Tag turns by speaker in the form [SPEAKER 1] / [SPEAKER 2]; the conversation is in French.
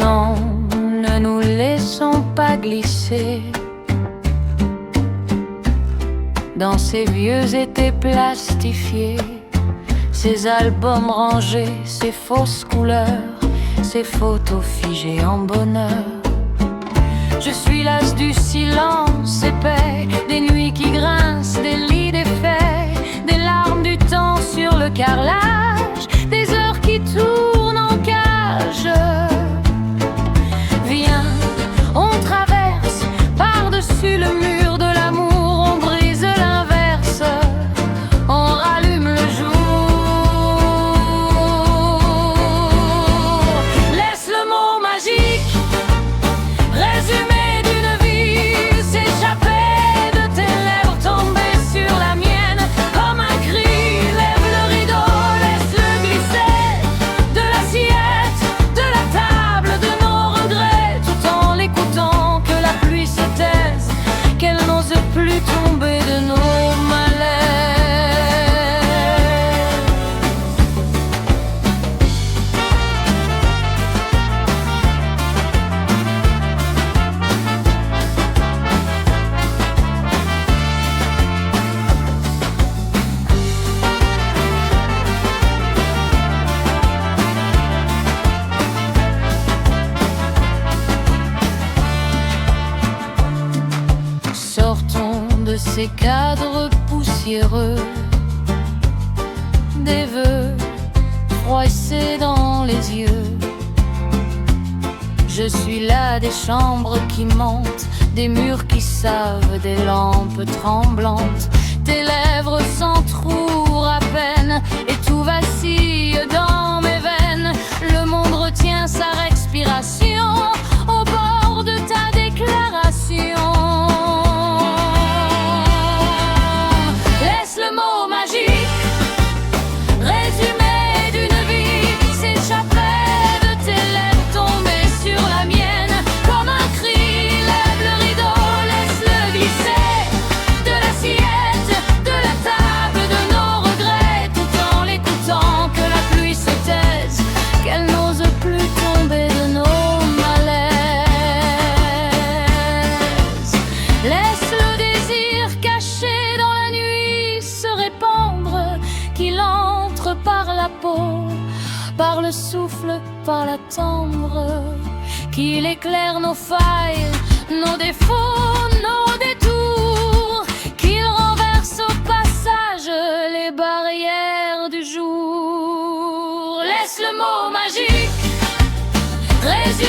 [SPEAKER 1] Non, ne nous laissons pas glisser dans ces vieux étés plastifiés, ces albums rangés, ces fausses couleurs, ces photos figées en bonheur. Je suis las du silence épais, des nuits qui grincent, des lits défaits, des larmes du temps sur le carrelage, des heures qui tournent en cage. Viens, on traverse par-dessus le mur de l'amour, on brise l'inverse, on rallume le jour. Laisse le mot magique résumé d'une vie s'échapper de tes lèvres, tomber sur la mienne comme un cri. Lève le rideau, laisse-le glisser de l'assiette, de la table, de nos regrets, tout en l'écoutant, que la pluie se taise, qu'elle n'ose plus tomber de nos malaises. Sortons de ces cadres poussiéreux, des vœux froissés dans les yeux. Je suis là des chambres qui montent, des murs qui savent, des lampes tremblantes, tes lèvres s'entrouvent à peine et tout vacille dans mes veines. Le monde retient sa respiration au bord de ta déclaration. Laisse le mot magique résumé d'une vie s'échapper de tes lèvres, tomber sur la mienne comme un cri. Lève le rideau, laisse-le glisser de l'assiette, de la table, de nos regrets, tout en l'écoutant, que la pluie se taise, qu'elle n'ose plus tomber de nos malaises. Laisse le désir caché dans la nuit se répandre, qu'il entre par la peau, par le souffle, par la timbre, qu'il éclaire nos failles, nos défauts, nos détours, qu'il renverse au passage les barrières du jour. Laisse le mot magique résumé